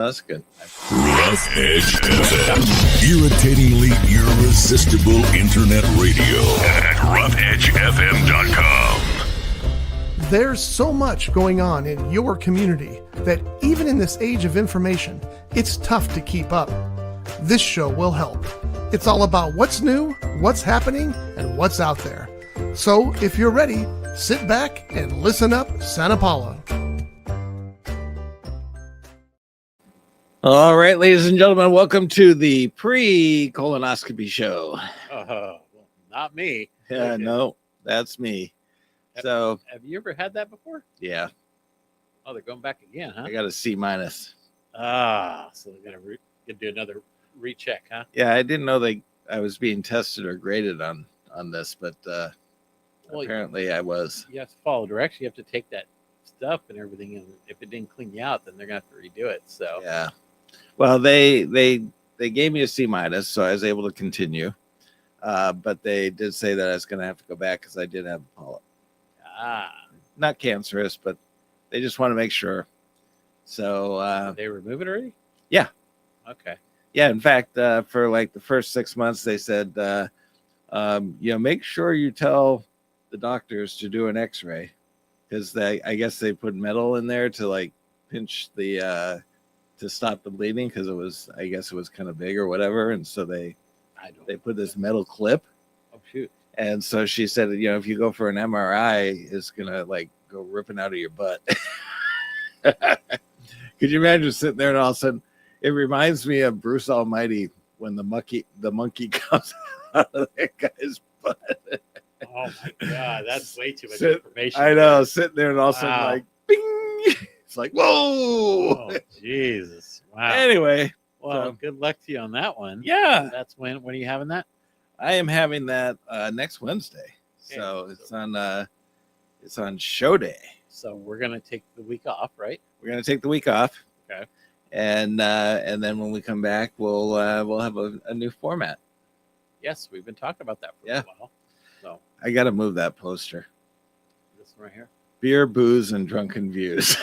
That's good. Rough Edge FM. Irritatingly irresistible internet radio at roughedgefm.com. There's so much going on in your community that even in this age of information, it's tough to keep up. This show will help. It's all about what's new, what's happening, and what's out there. So if you're ready, sit back and listen up, Santa Paula. All right, ladies and gentlemen, welcome to the pre-colonoscopy show. Well, not me. Yeah, no, that's me. So, Have you ever had that before? yeah, Oh, they're going back again, huh? I got a C-. So they're gonna do another recheck, huh? Yeah, I didn't know I was being tested or graded on this, but Well, apparently I was. You have to follow directions. You have to take that stuff and everything, and if it didn't clean you out, then they're gonna have to redo it. So Yeah. Well, they gave me a C-, so I was able to continue. But they did say that I was going to have to go back because I did have a polyp. Not cancerous, but they just want to make sure. So did they remove it already? Yeah. Okay. Yeah, in fact, for like the first 6 months, they said, make sure you tell the doctors to do an X-ray because I guess they put metal in there to like pinch the to stop the bleeding because it was kind of big or whatever, and so they put this metal clip. Oh shoot! And so she said, if you go for an MRI, it's gonna like go ripping out of your butt. Could you imagine sitting there and all of a sudden, it reminds me of Bruce Almighty when the monkey comes out of that guy's butt. Oh my god, that's way too much information. I know, sitting there and all of a sudden, Wow. like, bing! It's like, whoa! Oh Jesus! Wow. Anyway, Well, so, good luck to you on that one. yeah, That's when are you having that? I am having that next Wednesday. So it's on show day. So we're gonna take the week off, right? We're gonna take the week off. Okay. And then when we come back, we'll have a new format. Yes, we've been talking about that for Yeah. a while. So I got to move that poster. this one right here. Beer, booze, and drunken views.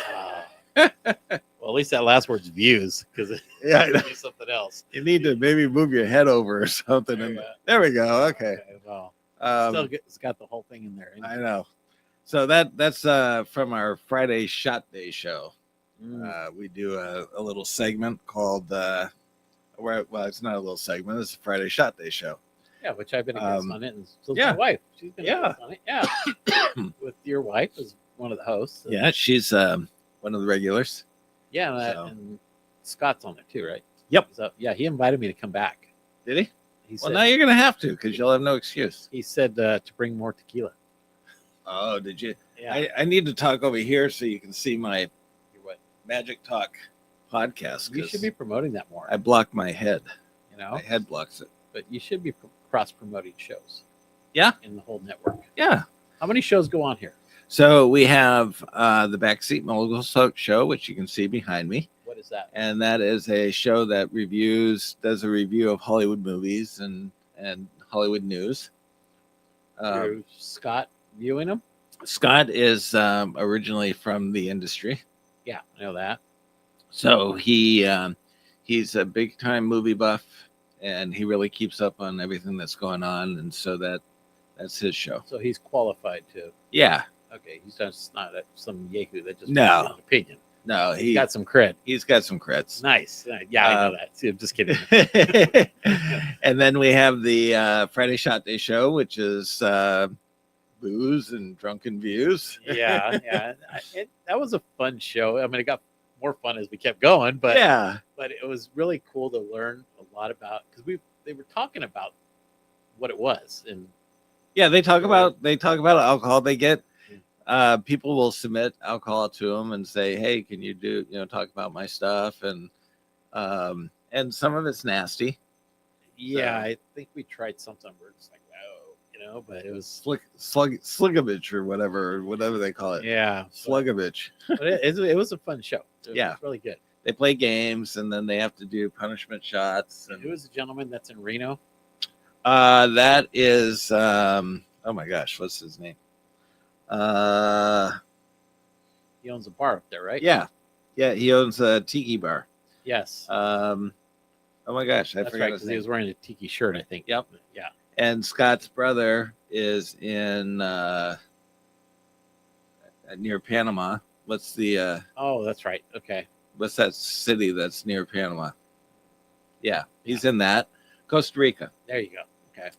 Well, at least that last word's views because Yeah, I know. be something else. You need to maybe move your head over or something. There we go. Okay. Well, it's got the whole thing in there. I know. So that's from our Friday Shot Day show. We do a little segment called it's not a little segment. It's a Friday Shot Day show. Yeah, which I've been a guest on it, and so yeah. my wife. She's been a guest on it. Yeah, with your wife as one of the hosts. So. Yeah, she's one of the regulars. Yeah, and Scott's on it too, right? Yep. So yeah, he invited me to come back. Did he? He Well, said, now you're gonna have to because you'll have no excuse. he said to bring more tequila. Oh, did you? Yeah. I need to talk over here so you can see my Your what? Magic Talk podcast. You should be promoting that more. I block my head. You know, My head blocks it. but you should be cross promoting shows. Yeah. In the whole network. Yeah. How many shows go on here? So we have the Backseat Mogul Show, which you can see behind me. What is that? And that is a show that does a review of Hollywood movies and Hollywood news. Through Scott viewing them? Scott is originally from the industry. Yeah, I know that. So he's a big time movie buff and he really keeps up on everything that's going on. And so that's his show. So he's qualified to. Yeah. Okay, he's just not some Yahoo that just No. has an opinion. No, He's got some cred. he's got some creds. Nice. Yeah, I know that. See, I'm just kidding. And then we have the Friday Shot Day show, which is booze and drunken views. Yeah. That was a fun show. I mean, it got more fun as we kept going, but but it was really cool to learn a lot about because they were talking about what it was and yeah, they talk about alcohol. They get people will submit alcohol to them and say, hey, can you talk about my stuff, and some of it's nasty. yeah, I think we tried something where it's like, oh, but it was Slugovich or whatever they call it. yeah, Slugovich. but it was a fun show. It Yeah. was really good. They play games and then they have to do punishment shots. And who is the gentleman that's in Reno? That is oh my gosh, what's his name? He owns a bar up there, right? Yeah, he owns a tiki bar. Yes. Oh my gosh, I That's forgot right, his because name. he was wearing a tiki shirt, I think. Yep. Yeah. And Scott's brother is in near Panama. What's the Oh, that's right. Okay. what's that city that's near Panama? Yeah, he's in that. Costa Rica. There you go. Okay.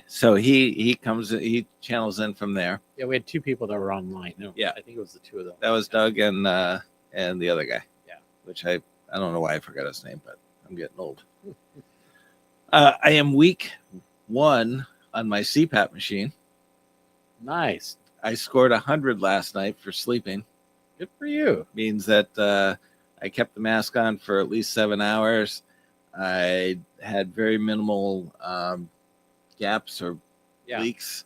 So he channels in from there. Yeah, we had two people that were online. No, Yeah. I think it was the two of them. That was Doug and the other guy. Yeah. Which I don't know why I forgot his name, but I'm getting old. I am week 1 on my CPAP machine. Nice. I scored 100 last night for sleeping. Good for you. Means that I kept the mask on for at least 7 hours. I had very minimal gaps or leaks,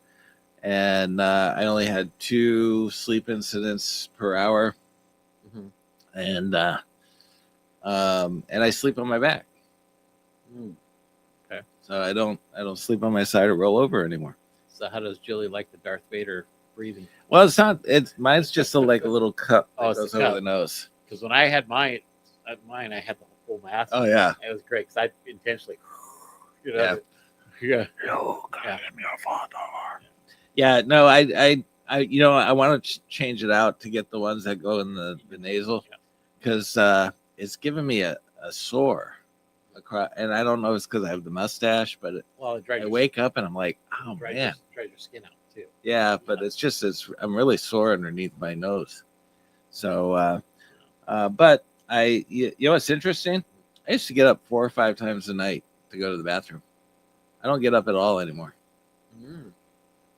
and I only had 2 sleep incidents per hour, and I sleep on my back. Okay. So I don't sleep on my side or roll over anymore. So how does Julie like the Darth Vader breathing? Well, it's not. Mine's just like a little cup that it's goes the over cup. the nose. Because when I had mine, I had the whole mask. Oh yeah, it was great because I intentionally, yeah. Yeah, no, I I want to change it out to get the ones that go in the nasal, because it's giving me a sore across, and I don't know if it's because I have the mustache, but I wake up and I'm like, oh man, dries your skin out too. Yeah, but I'm really sore underneath my nose. So, but you know what's interesting? I used to get up 4 or 5 times a night to go to the bathroom. I don't get up at all anymore.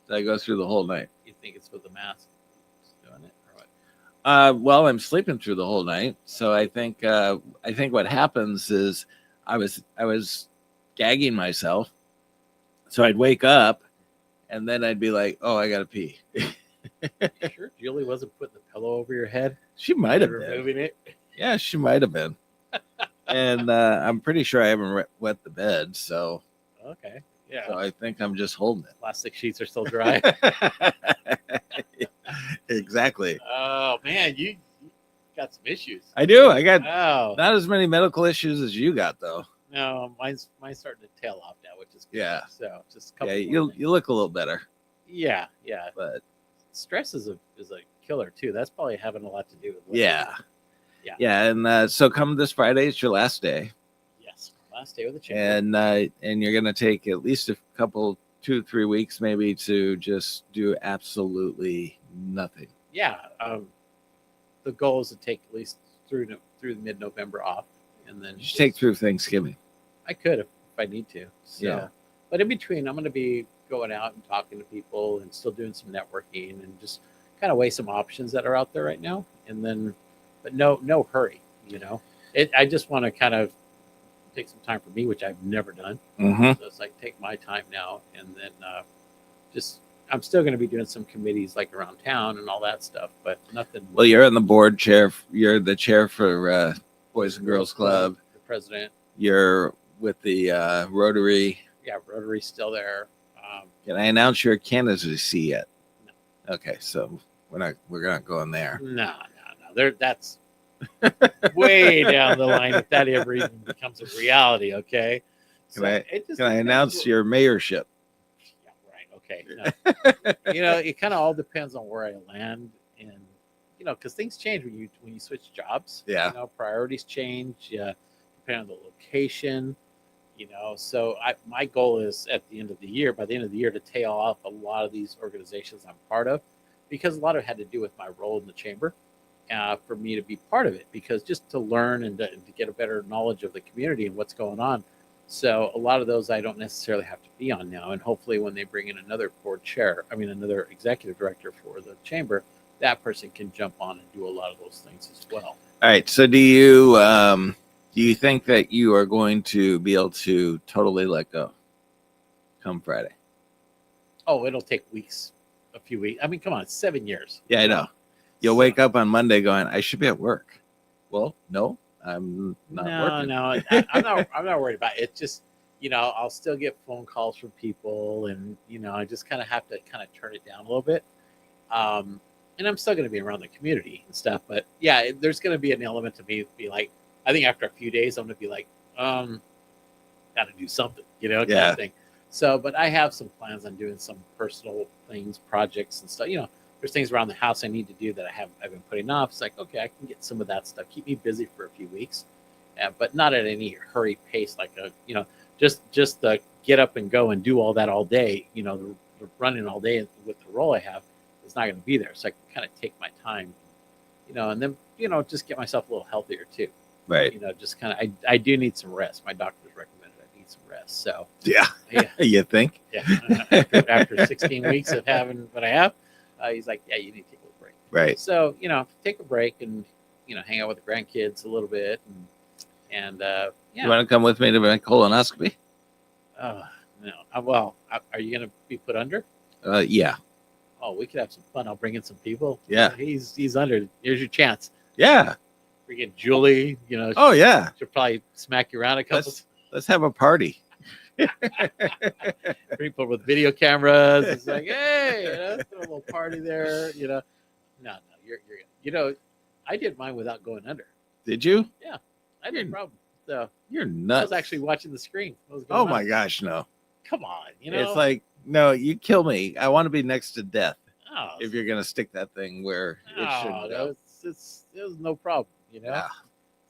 So I go through the whole night. You think it's with the mask doing it, or what? Well, I'm sleeping through the whole night, so I think what happens is I was gagging myself, so I'd wake up, and then I'd be like, "Oh, I gotta pee." Sure, Julie wasn't putting the pillow over your head. She might have been removing it. Yeah, she might have been. And I'm pretty sure I haven't wet the bed, so okay, yeah. So I think I'm just holding it. Plastic sheets are still dry. Exactly. Oh man, you got some issues. I do. I got not as many medical issues as you got, though. No, mine's starting to tail off now, which is good. Yeah. So just a couple. Yeah, you look a little better. Yeah. But stress is a killer too. That's probably having a lot to do with. Yeah. And so come this Friday, it's your last day. Yes, last day with the chamber. And you're gonna take at least a couple, 2-3 weeks, maybe, to just do absolutely nothing. Yeah. The goal is to take at least through mid-November off, and then just take through Thanksgiving. I could if I need to. So, yeah. But in between, I'm going to be going out and talking to people and still doing some networking and just kind of weigh some options that are out there right now. And then, but no hurry. I just want to kind of take some time for me, which I've never done. Mm-hmm. So it's like take my time now, and then I'm still going to be doing some committees like around town and all that stuff, but nothing. Well, you're on the board chair. You're the chair for Boys and Girls Club. The president. You're with the Rotary. Yeah, Rotary's still there. Can I announce your candidacy yet? No. Okay, so we're not going there. No. That's way down the line if that ever even becomes a reality. Okay. Can I announce your mayorship? Okay. No. It kind of all depends on where I land, and because things change when you switch jobs. Yeah. Priorities change. Depending on the location. So my goal is by the end of the year, to tail off a lot of these organizations I'm part of, because a lot of it had to do with my role in the chamber, for me to be part of it, because just to learn and to get a better knowledge of the community and what's going on. So a lot of those I don't necessarily have to be on now. And hopefully when they bring in another another executive director for the chamber, that person can jump on and do a lot of those things as well. All right. So do you think that you are going to be able to totally let go come Friday? Oh, it'll take weeks, a few weeks. I mean, come on, it's 7 years. Yeah, I know. You'll wake up on Monday going, I should be at work. Well, no, I'm not working. No, I'm not worried about it. It's just, I'll still get phone calls from people, and, I just kind of have to kind of turn it down a little bit. And I'm still going to be around the community and stuff, but yeah, there's going to be an element to me be like, I think after a few days, I'm gonna be like, got to do something, kind Yeah. of thing. So, but I have some plans on doing some personal things, projects and stuff. There's things around the house I need to do that I've been putting off. It's like, okay, I can get some of that stuff, keep me busy for a few weeks, but not at any hurry pace. Like just get up and go and do all that all day. The running all day with the role I have is not going to be there. So I can kind of take my time, and then just get myself a little healthier too. Right. Just kind of I do need some rest. My doctor's recommended I need some rest. So Yeah. You think? Yeah. After 16 weeks of having what I have, he's like, yeah, you need to take a little break. Right. So take a break and hang out with the grandkids a little bit and yeah. You want to come with me to my colonoscopy? No. Well, are you going to be put under? Yeah. Oh, we could have some fun. I'll bring in some people. Yeah. He's under. Here's your chance. Yeah. Freaking Julie, Oh yeah. She'll probably smack you around a couple. Let's have a party. People with video cameras. It's like, hey, let's throw a little party there. No, you're good. I did mine without going under. Did you? Yeah, I didn't problem. So you're I nuts. was actually watching the screen. Oh my gosh, no. Come on, It's like, no, you kill me. I want to be next to death. Oh, if you're gonna stick that thing where it shouldn't go. It was no problem, Yeah.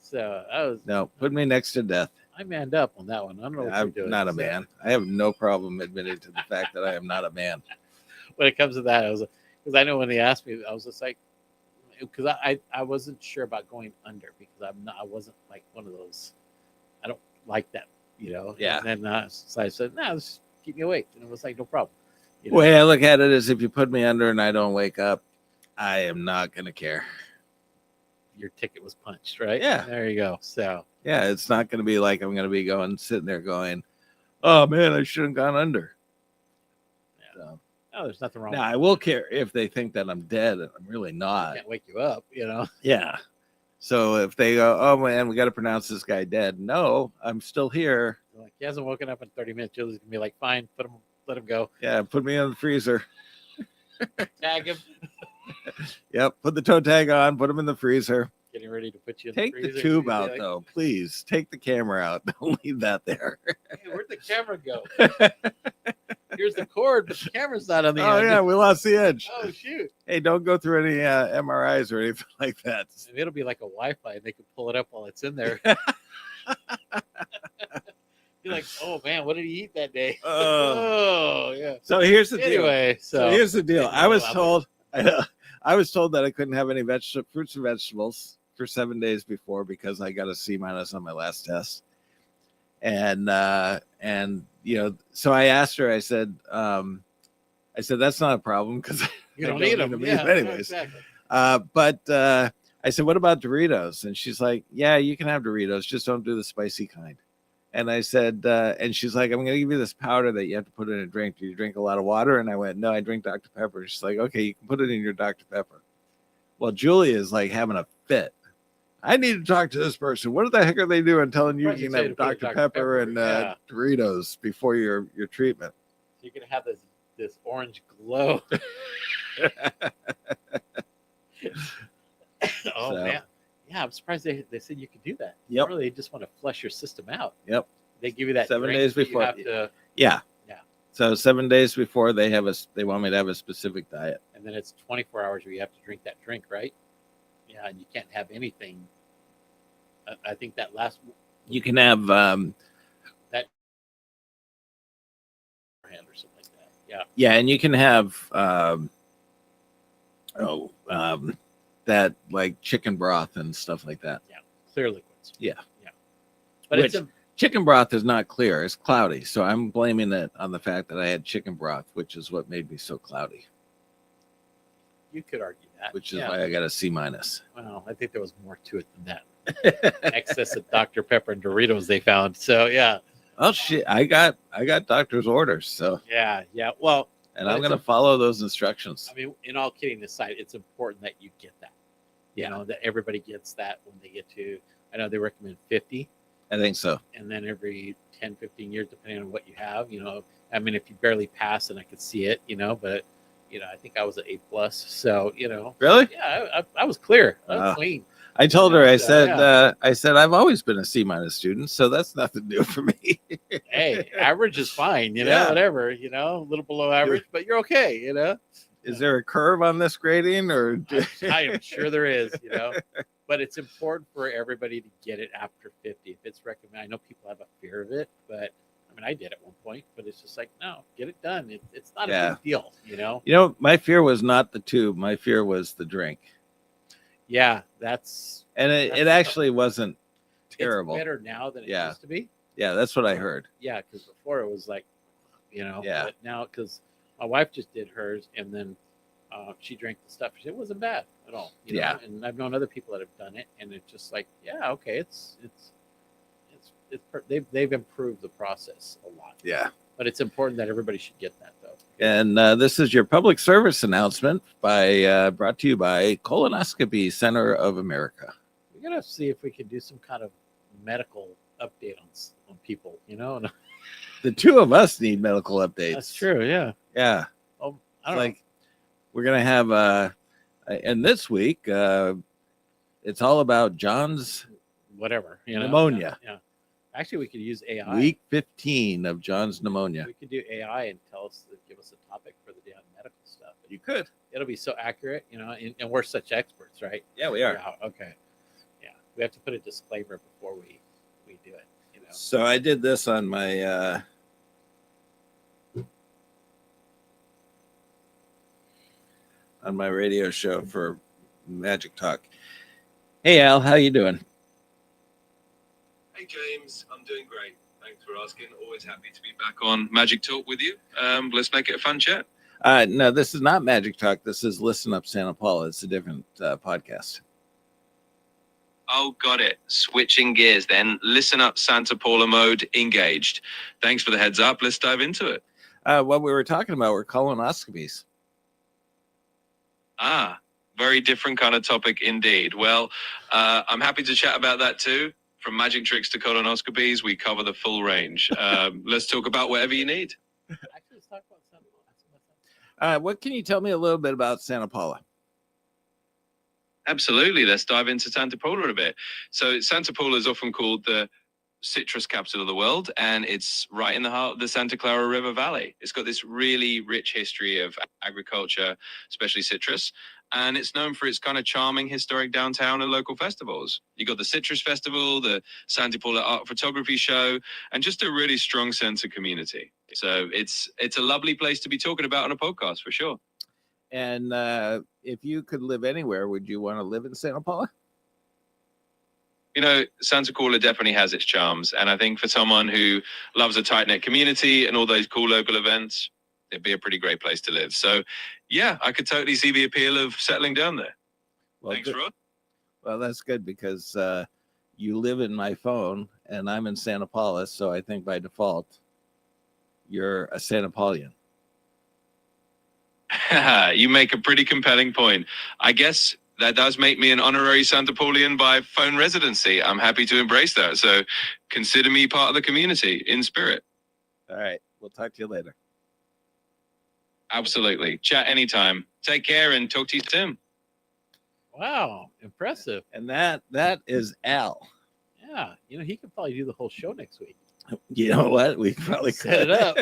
So I was put me next to death. I manned up on that one. I don't know what I'm you're doing. not a man. I have no problem admitting to the fact that I am not a man. When it comes to that, because I know when they asked me, I was just like, because I wasn't sure about going under because I wasn't like one of those. I don't like that, Yeah. And then so I said, no, just keep me awake, and it was like no problem. The way I look at it is, if you put me under and I don't wake up, I am not gonna care. Your ticket was punched, right? Yeah. There you go. So yeah, it's not gonna be like I'm gonna be sitting there going, oh man, I shouldn't have gone under. Yeah. So, no, there's nothing wrong. Now I will care if they think that I'm dead and I'm really not. Can't wake you up, Yeah. So if they go, oh man, we got to pronounce this guy dead. No, I'm still here. Like, he hasn't woken up in 30 minutes. Julie's gonna be like, fine, let him go. Yeah, put me in the freezer. Tag him. Yep, put the toe tag on, put him in the freezer. Getting ready to put you in Take the freezer. the tube out, though. Please take the camera out. Don't leave that there. Hey, where'd the camera go? Here's the cord, but the camera's not on the Oh, end. yeah, we lost the edge. Oh, shoot. Hey, don't go through any MRIs or anything like that. And it'll be like a Wi-Fi, and they can pull it up while it's in there. You're like, oh, man, what did he eat that day? Oh, yeah. So here's the deal. Anyway, so here's the deal. I was told that I couldn't have any fruits and vegetables for 7 days before because I got a C- on my last test. And so I asked her, I said, that's not a problem because you don't need them. Yeah, anyways. Exactly. But I said, what about Doritos? And she's like, yeah, you can have Doritos, just don't do the spicy kind. And I said, and she's like, I'm going to give you this powder that you have to put in a drink. Do you drink a lot of water? And I went, no, I drink Dr. Pepper. She's like, okay, you can put it in your Dr. Pepper. Well, Julia is like having a fit. I need to talk to this person. What the heck are they doing telling you you can have Dr. Pepper and Doritos before your treatment? You're going to have this orange glow. Man. Yeah, I'm surprised they said you could do that. Yep. Really, they just want to flush your system out. Yep. They give you that 7 days before. You have to, yeah. Yeah. So 7 days before they want me to have a specific diet. And then it's 24 hours where you have to drink that drink, right? Yeah, and you can't have anything. I think that last. You can have that hand or something like that. Yeah. Yeah, and you can have that like chicken broth and stuff like that. Yeah, clear liquids. Yeah. But chicken broth is not clear; it's cloudy. So I'm blaming it on the fact that I had chicken broth, which is what made me so cloudy. You could argue that, which is why I got a C-. Well, I think there was more to it than that. Excess of Dr. Pepper and Doritos they found. So yeah. Oh shit! I got doctor's orders. So yeah. Well, and I'm gonna follow those instructions. I mean, in all kidding aside, it's important that you get that. You know, that everybody gets that when they get to. I know they recommend 50. I think so. And then every 10, 15 years, depending on what you have, I mean, if you barely pass, and I could see it, but. I think I was at A+. So, Really? Yeah, I was clear. I was clean. I told her, Yeah. I said, I've always been a C- student, so that's nothing new for me. Hey, average is fine, Yeah. whatever, a little below average, but you're okay, Is there a curve on this grading, or? I am sure there is, but it's important for everybody to get it after 50. If it's recommended, I know people have a fear of it, but I mean, I did at one point, but it's just like, no, get it done. It's not a big deal, You know, my fear was not the tube. My fear was the drink. Yeah, it actually wasn't terrible. It's better now than it used to be. Yeah, that's what I heard. Yeah, because before it was like, Yeah. But now, because my wife just did hers, and then she drank the stuff. It wasn't bad at all. Yeah. And I've known other people that have done it, and it's just like, yeah, okay, they've improved the process a lot. Yeah. But it's important that everybody should get that, though. And this is your public service announcement brought to you by Colonoscopy Center of America. We gotta see if we can do some kind of medical update on people. The two of us need medical updates. That's true. Yeah. Yeah. Oh, I don't know. We're gonna have and this week it's all about John's whatever pneumonia. Yeah. Actually, we could use AI. Week 15 of John's pneumonia. We could do AI and give us a topic for the day on medical stuff. You could. It'll be so accurate, and we're such experts, right? Yeah, we are. Yeah, okay. Yeah, we have to put a disclaimer before we do it. So I did this on my radio show for Magic Talk. Hey Al, how you doing? Hey James, I'm doing great. Thanks for asking. Always happy to be back on Magic Talk with you. Let's make it a fun chat. No, this is not Magic Talk. This is Listen Up Santa Paula. It's a different podcast. Oh, got it. Switching gears then. Listen up, Santa Paula mode engaged. Thanks for the heads up. Let's dive into it. What we were talking about were colonoscopies. Ah, very different kind of topic indeed. Well, I'm happy to chat about that too. From magic tricks to colonoscopies, we cover the full range. Let's talk about whatever you need. Actually, let's talk about Santa Paula. What can you tell me a little bit about Santa Paula? Absolutely. Let's dive into Santa Paula a bit. So Santa Paula is often called the citrus capital of the world, and it's right in the heart of the Santa Clara River Valley. It's got this really rich history of agriculture, especially citrus, and it's known for its kind of charming historic downtown and local festivals. You got the Citrus Festival, the Santa Paula Art Photography Show, and just a really strong sense of community. So it's a lovely place to be talking about on a podcast for sure. And if you could live anywhere, would you want to live in Santa Paula? Santa Paula definitely has its charms. And I think for someone who loves a tight-knit community and all those cool local events, it'd be a pretty great place to live. So, yeah, I could totally see the appeal of settling down there. Well, thanks, Rod. Well, that's good because you live in my phone and I'm in Santa Paula. So I think by default, you're a Santa Paulian. You make a pretty compelling point. I guess that does make me an honorary Santa Paulian by phone residency. I'm happy to embrace that. So consider me part of the community in spirit. All right. We'll talk to you later. Absolutely. Chat anytime. Take care and talk to you soon. Wow. Impressive. And that is Al. Yeah. He could probably do the whole show next week. You know what? We probably set it up,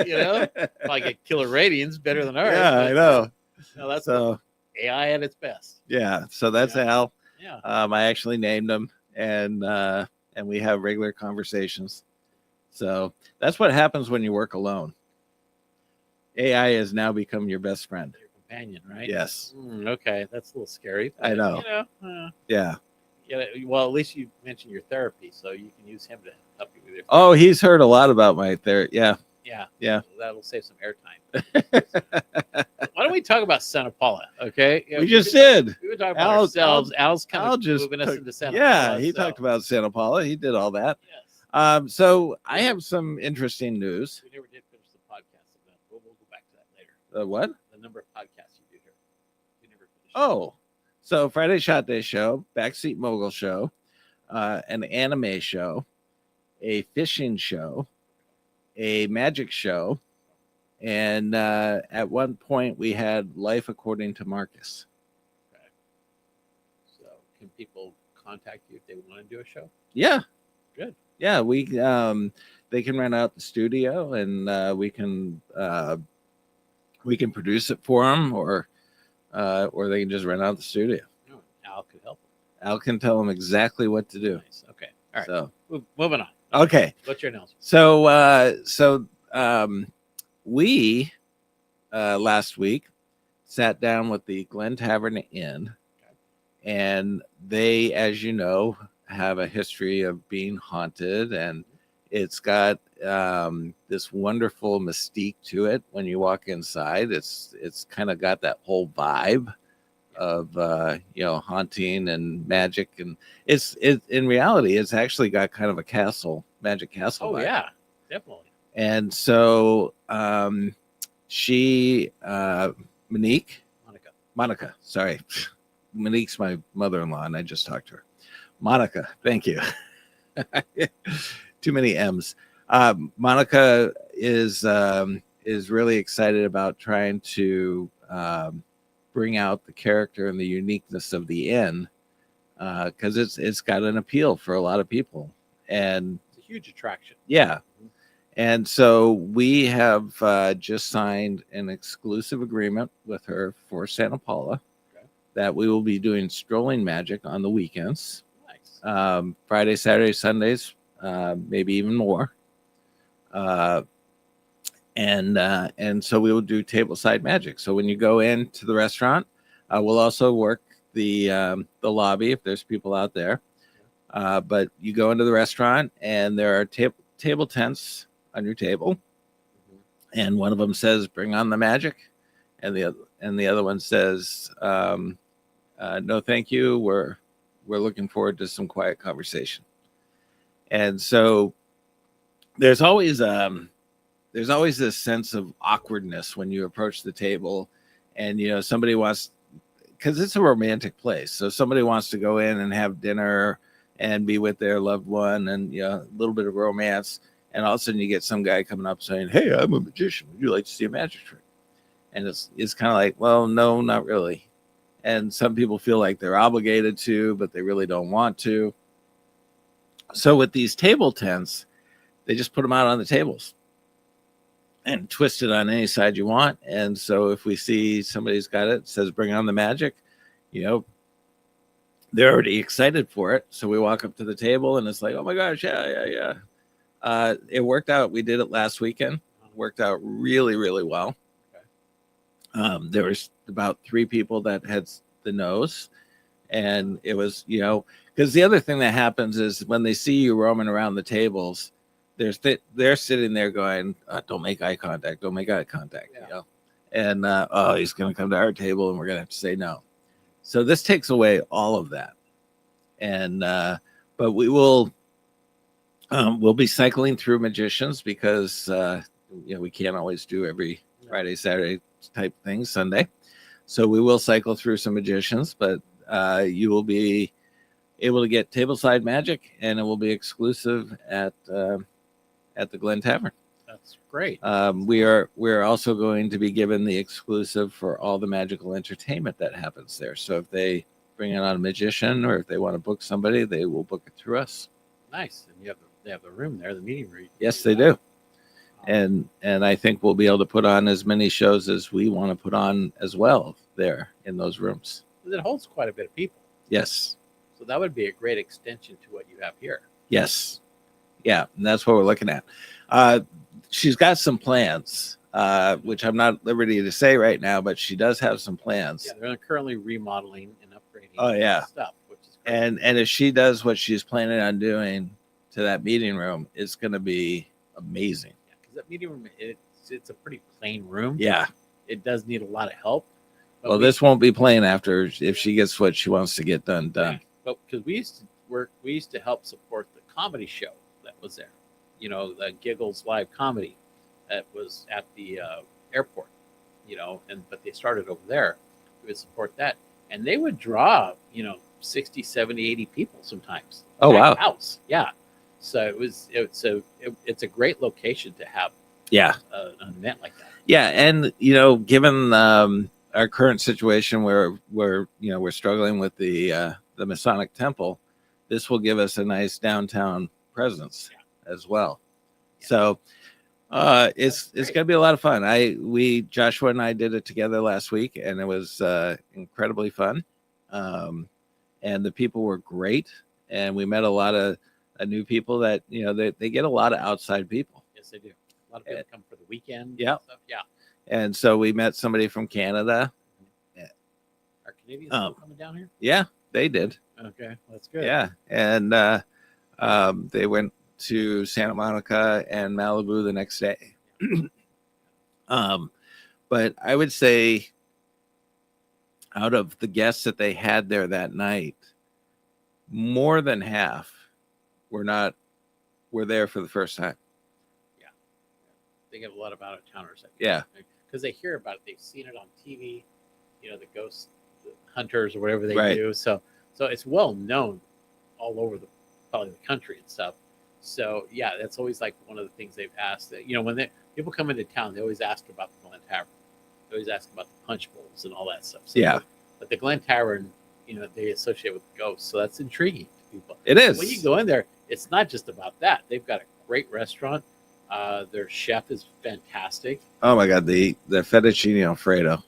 Probably get killer ratings better than ours. Yeah, I know. No, that's so AI at its best. Yeah. So that's Al. Yeah. I actually named him and we have regular conversations. So that's what happens when you work alone. AI has now become your best friend. Your companion, right? Yes. Okay. That's a little scary. I know. Yeah. Yeah. Well, at least you mentioned your therapy, so you can use him to help you with it. Oh, he's heard a lot about my therapy. Yeah. Yeah. Yeah. That'll save some airtime. Why don't we talk about Santa Paula? Okay. We just did. We were talking about ourselves. Al's kind of just moving us into Santa Paula. Yeah, he talked about Santa Paula. He did all that. Yes. So I have some interesting news. We never did finish the podcast. We'll go back to that later. What? The number of podcasts you do here. We never finished. Oh, so Friday Shot Day show, Backseat Mogul show, an anime show, a fishing show, a magic show, and at one point we had Life According to Marcus. Okay. So can people contact you if they want to do a show? Yeah. Good. Yeah, they can rent out the studio, and we can produce it for them, or they can just rent out the studio. Oh, Al could help. Al can tell them exactly what to do. Nice. Okay. All right. So Moving on. okay. What's your announcement? So we last week sat down with the Glen Tavern Inn, and they, as you know, have a history of being haunted, and it's got this wonderful mystique to it. When you walk inside, it's kind of got that whole vibe of haunting and magic, and it's in reality it's actually got kind of a magic castle vibe. Yeah, definitely. And so Monica, sorry. Monique's my mother-in-law, and I just talked to her. Monica, thank you. Too many M's. Monica is really excited about trying to bring out the character and the uniqueness of the inn, because it's got an appeal for a lot of people, and it's a huge attraction. Yeah. And so we have just signed an exclusive agreement with her for Santa Paula, that we will be doing strolling magic on the weekends. Nice. Friday, Saturday, Sundays, maybe even more. And so we will do tableside magic. So when you go into the restaurant, we'll also work the lobby if there's people out there. But you go into the restaurant, and there are table tents on your table, and one of them says "Bring on the magic," and the other one says "No, thank you. We're looking forward to some quiet conversation." And so there's always this sense of awkwardness when you approach the table, and somebody wants, because it's a romantic place, so somebody wants to go in and have dinner and be with their loved one, and a little bit of romance. And all of a sudden you get some guy coming up saying, "Hey, I'm a magician. Would you like to see a magic trick?" And it's kind of like, well, no, not really. And some people feel like they're obligated to, but they really don't want to. So with these table tents, they just put them out on the tables and twist it on any side you want. And so if we see somebody's got it says "Bring on the magic," they're already excited for it. So we walk up to the table, and it's like, "Oh my gosh, yeah. It worked out. We did it last weekend. It worked out really, really well. There was about 3 people that had the nose, and it was, because the other thing that happens is when they see you roaming around the tables, they're sitting there going, "Don't make eye contact. Don't make eye contact." Yeah. And he's going to come to our table, and we're going to have to say no. So this takes away all of that, and but we will. We'll be cycling through magicians, because we can't always do every Friday, Saturday type thing, Sunday. So we will cycle through some magicians, but you will be able to get tableside magic, and it will be exclusive at the Glen Tavern. That's great. We're also going to be given the exclusive for all the magical entertainment that happens there. So if they bring in on a magician, or if they want to book somebody, they will book it through us. Nice. And they have the room there, the meeting room. Yes, they do. And I think we'll be able to put on as many shows as we want to put on as well there in those rooms. It holds quite a bit of people. Yes. So that would be a great extension to what you have here. Yes. Yeah, and that's what we're looking at. She's got some plans, which I'm not at liberty to say right now, but she does have some plans. Yeah, they're currently remodeling and upgrading stuff, which is great. And if she does what she's planning on doing to that meeting room, it's going to be amazing. Yeah, because that meeting room, it's a pretty plain room. Yeah. It does need a lot of help. Well, this won't be plain after, if she gets what she wants to get done. Yeah, but because we used to help support the comedy show that was there. The Giggles Live Comedy that was at the airport, but they started over there. We would support that. And they would draw, 60, 70, 80 people sometimes. Oh, wow. House. Yeah. So it's a great location to have an event like that. Yeah. And, given our current situation where we're struggling with the Masonic Temple, this will give us a nice downtown presence as well. Yeah. So it's going to be a lot of fun. Joshua and I did it together last week, and it was incredibly fun. And the people were great, and we met a lot of new people that they get a lot of outside people. Yes, they do. A lot of people come for the weekend. Yeah. And stuff. Yeah. And so we met somebody from Canada. Are Canadians still coming down here? Yeah, they did. Okay, that's good. Yeah, and they went to Santa Monica and Malibu the next day. But I would say, out of the guests that they had there that night, more than half were there for the first time. Yeah, they get a lot of out of towners. Yeah, because they hear about it, they've seen it on TV. The ghost hunters or whatever they Right. do. So it's well known all over probably the country and stuff. So yeah, that's always like one of the things they've asked. That when people come into town, they always ask about the Glen Tavern. They always ask about the punch bowls and all that stuff. So, Yeah. But the Glen Tavern, they associate with ghosts, so that's intriguing to people. it is. When you go in there, it's not just about that. They've got a great restaurant. Their chef is fantastic. Oh my God, the fettuccine Alfredo.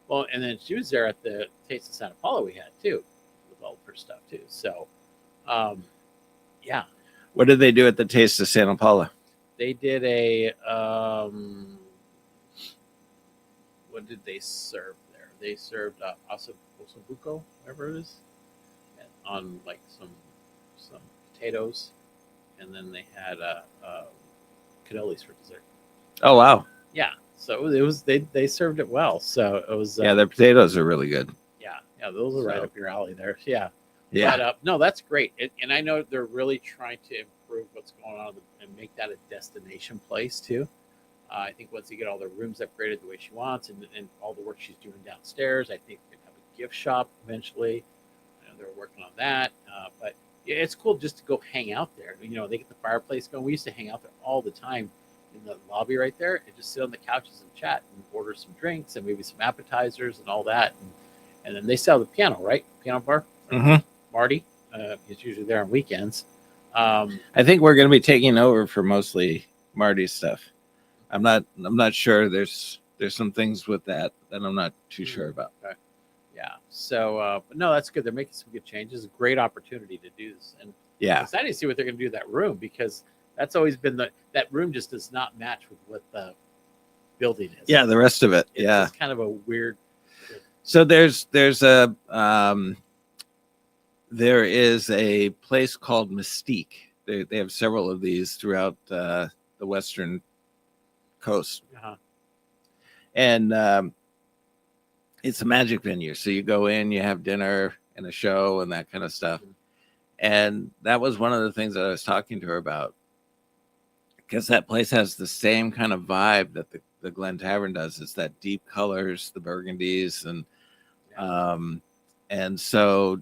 Well, and then she was there at the Taste of Santa Paula we had too, with all of her stuff too. So, yeah, What did they do at the Taste of Santa Paula? they did a. What did they serve there? They served ossobuco, whatever it is, on like some potatoes, and then they had cannolis for dessert. Oh wow, Yeah, so it was they served it well. So it was yeah, their potatoes are really good. yeah, those are right So- up your alley there. Yeah. Yeah, But no, that's great. And I know they're really trying to improve what's going on and make that a destination place too. I think once you get all the rooms upgraded the way she wants and all the work she's doing downstairs, I think they can have a gift shop eventually. I know they're working on that. But yeah, it's cool just to go hang out there. They get the fireplace going. We used to hang out there all the time in the lobby right there and just sit on the couches and chat and order some drinks and maybe some appetizers and all that. And then they sell the piano, right? Piano bar. Mhm. Marty. He's usually there on weekends. I think we're going to be taking over for mostly Marty's stuff. I'm not sure. There's some things with that I'm not too sure about. Okay. Yeah. So, but no, that's good. They're making some good changes. A great opportunity to do this, and Yeah, I'm excited to see what they're going to do with that room because that's always been that room just does not match with what the building is. yeah, the rest of it. It's Yeah. just kind of a weird. So there's a there is a place called Mystique. They have several of these throughout the western coast, and it's a magic venue. So you go in, you have dinner and a show and that kind of stuff. And that was one of the things that I was talking to her about, because that place has the same kind of vibe that the Glen Tavern does. It's that deep colors, the burgundies, and so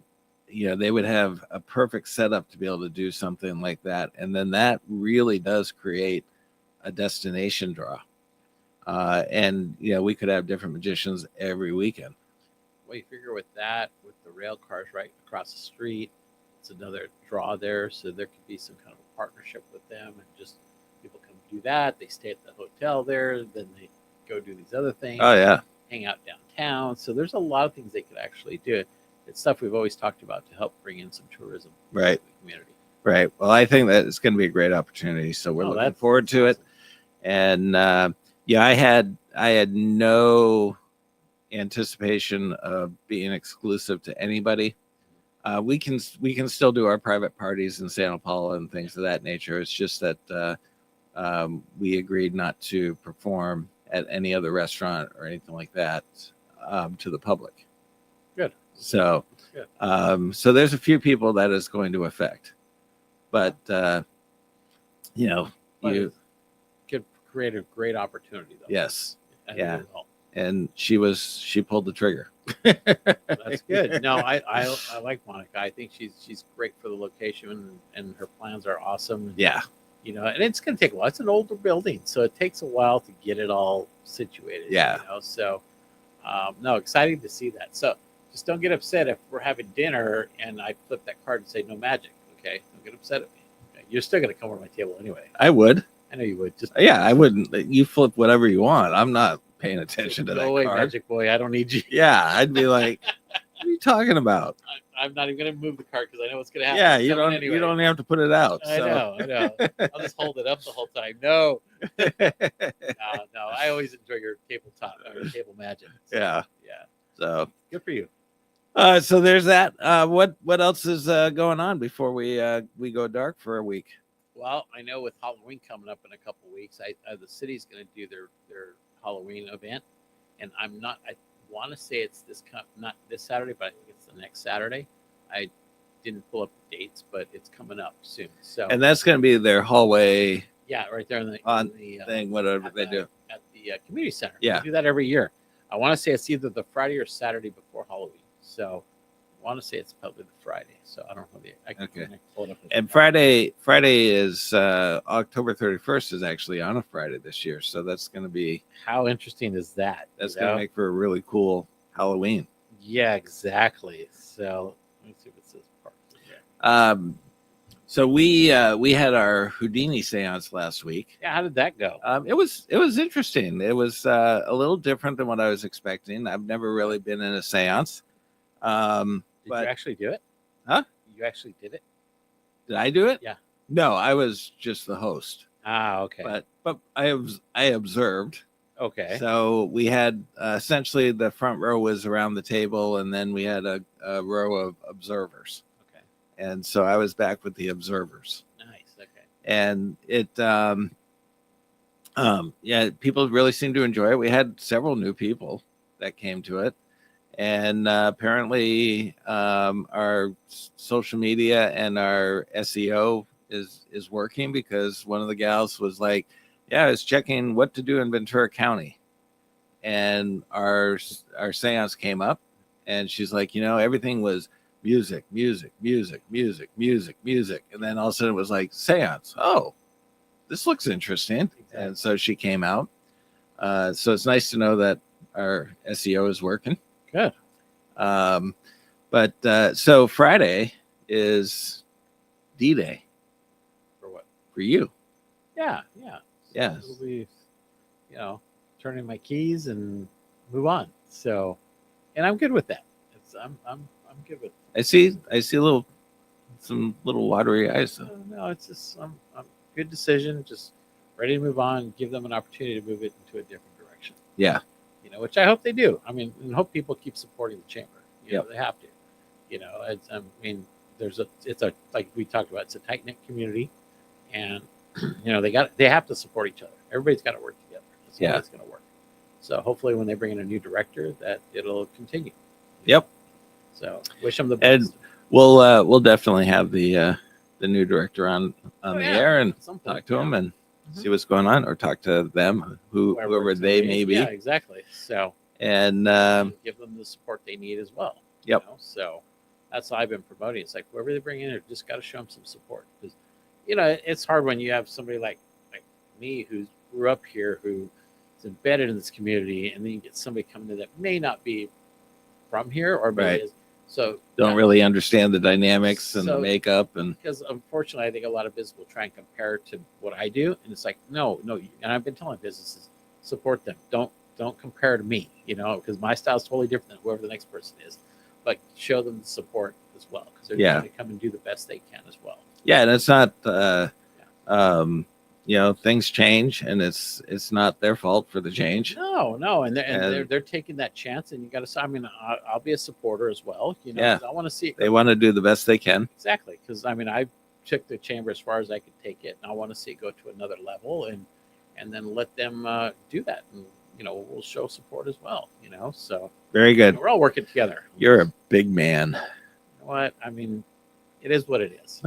they would have a perfect setup to be able to do something like that. And then that really does create a destination draw. And we could have different magicians every weekend. Well, you figure with that, with the rail cars right across the street, it's another draw there. So there could be some kind of a partnership with them, and just people come do that. They stay at the hotel there, then they go do these other things. Oh yeah, Hang out downtown. So there's a lot of things they could actually do. It's stuff we've always talked about to help bring in some tourism Right. to the community. right. Well, I think that it's going to be a great opportunity. So we're looking forward to it. And I had no anticipation of being exclusive to anybody. We can still do our private parties in Santa Paula and things of that nature. It's just that we agreed not to perform at any other restaurant or anything like that to the public. Good. So, Good. So there's a few people that is going to affect, but But you it could create a great opportunity though. yes, as a yeah. result. and she pulled the trigger. That's good. No, I like Monica. I think she's great for the location, and her plans are awesome. Yeah, And it's going to take a while. It's an older building, so it takes a while to get it all situated. Yeah. So, no, exciting to see that. So, just don't get upset if we're having dinner and I flip that card and say no magic. Okay, don't get upset at me. Okay? You're still gonna come over my table anyway. I would. I know you would. Just Yeah, I wouldn't. You flip whatever you want. I'm not paying attention to go that away, card. magic boy. I don't need you. Yeah, I'd be like, what are you talking about? I'm not even gonna move the card because I know what's gonna happen. Yeah, It's you coming don't. anyway. You don't have to put it out. I know. I'll just hold it up the whole time. No, no. I always enjoy your tabletop or table magic. So, Yeah. yeah. So, Good for you. so there's that. What else is going on before we go dark for a week? Well, I know with Halloween coming up in a couple weeks, the city's going to do their Halloween event, and I want to say it's not this Saturday, but I think it's the next Saturday. I didn't pull up the dates, but it's coming up soon. So And that's going to be their hallway yeah, right there in the thing, whatever at they the- do. at the community center. Yeah. They do that every year. I want to say it's either the Friday or Saturday before Halloween. So I want to say it's probably the Friday. So I don't know I can pull it up. And Friday is October 31st is actually on a Friday this year, so that's going to be How interesting is that? that's you going to know? make for a really cool Halloween. Yeah, exactly. So let me see what this part. So we had our Houdini seance last week. Yeah, how did that go? It was interesting. It was a little different than what I was expecting. I've never really been in a seance. Did but you actually do it? Huh? You actually did it? did I do it? Yeah. No, I was just the host. Ah, okay. But I observed. Okay. So we had essentially the front row was around the table, and then we had a row of observers. Okay. And so I was back with the observers. Nice. Okay. And it yeah, people really seemed to enjoy it. We had several new people that came to it, and apparently our social media and our SEO is working, because one of the gals was like, yeah, I was checking what to do in Ventura County, and our seance came up, and she's like, everything was music, and then all of a sudden it was like seance. Oh, this looks interesting. Exactly. And so she came out. So it's nice to know that our SEO is working. Good. But so Friday is D-Day For what? for you. Yeah. Yeah. Yeah. It'll be, turn in my keys and move on. So, and I'm good with that. I'm good with. I see some little watery eyes. No, it's just I'm good decision. Just ready to move on. Give them an opportunity to move it into a different direction. Yeah. Which I hope they do. I mean, and hope people keep supporting the chamber. They have to. It's like we talked about. It's a tight knit community, and they have to support each other. Everybody's got to work together. That's the way it's going to work. So hopefully, when they bring in a new director, that it'll continue. Yep. So wish them the best. And we'll definitely have the new director on the air and talk to him and see what's going on, or talk to them, whoever they may be. Yeah, exactly. So and give them the support they need as well. Yep. So that's how I've been promoting. It's like whoever they bring in, just got to show them some support, because it's hard when you have somebody like me who grew up here, who is embedded in this community, and then you get somebody coming in that may not be from here or Right. is. So don't really understand the dynamics and the makeup, and because unfortunately, I think a lot of businesses will try and compare to what I do, and it's like no. And I've been telling businesses, support them. Don't compare to me, because my style is totally different than whoever the next person is. But show them the support as well, because they're trying to come and do the best they can as well. Yeah, and it's not things change, and it's not their fault for the change. No, and they're taking that chance, and you got to. I mean, I'll be a supporter as well. I want to see it. They want to do the best they can. Exactly, because I took the chamber as far as I could take it, and I want to see it go to another level, and then let them do that, and we'll show support as well. So Very good. we're all working together. You're a big man. You know what? I mean, it is what it is.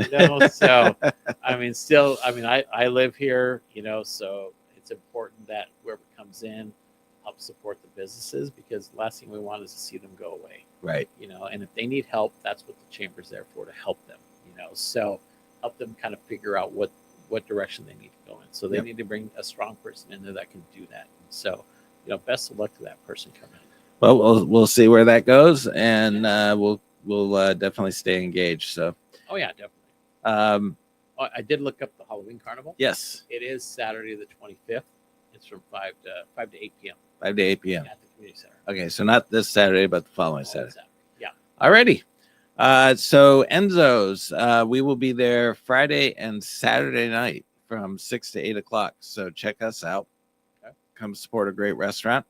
So I live here, so it's important that whoever comes in helps support the businesses, because the last thing we want is to see them go away. Right. And if they need help, that's what the chamber's there for, to help them. So help them kind of figure out what direction they need to go in. So they need to bring a strong person in there that can do that. So best of luck to that person coming in. Well, we'll see where that goes, and we'll definitely stay engaged. So. Oh yeah, definitely. I did look up the Halloween Carnival. Yes. It is Saturday the 25th. It's from 5 to 8 p.m. 5 to 8 p.m. at the community center. Okay, so not this Saturday, but the following Saturday. Yeah. Alrighty. So Enzo's, we will be there Friday and Saturday night from 6 to 8 o'clock. So check us out. Okay. Come support a great restaurant.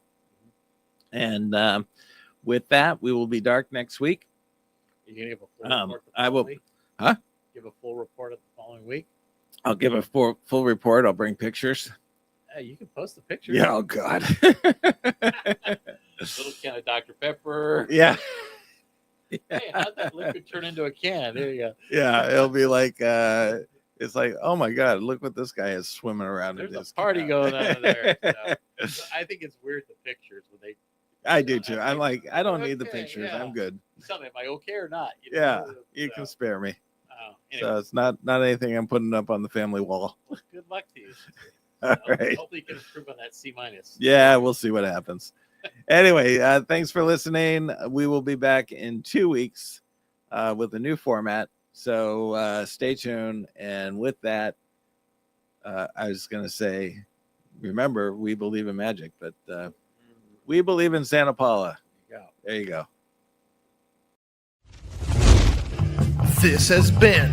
And with that, we will be dark next week. You're gonna give a full report. I will. Week? Huh? Give a full report of the following week. I'll give a full report. I'll bring pictures. Hey, you can post the pictures. Yeah. Oh God. Little can of Dr. Pepper. Yeah. Hey, how'd that liquid turn into a can? There you go. Yeah, it'll be like it's like, oh my God, look what this guy is swimming around. There's in a this party canal. going on there. So I think it's weird the pictures when they. I do too. I'm like, I don't need the Okay, pictures. yeah. I'm good. Tell me, am I okay or not? Yeah, you can spare me. Anyway, So it's not anything I'm putting up on the family wall. good luck to you. All right. Hopefully you can improve on that C-. Yeah, we'll see what happens. Anyway, thanks for listening. We will be back in 2 weeks with a new format. So stay tuned. And with that, I was going to say, remember, we believe in magic, but we believe in Santa Paula. There you go. This has been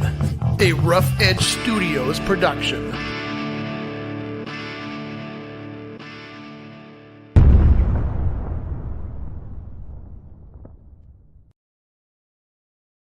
a Rough Edge Studios production.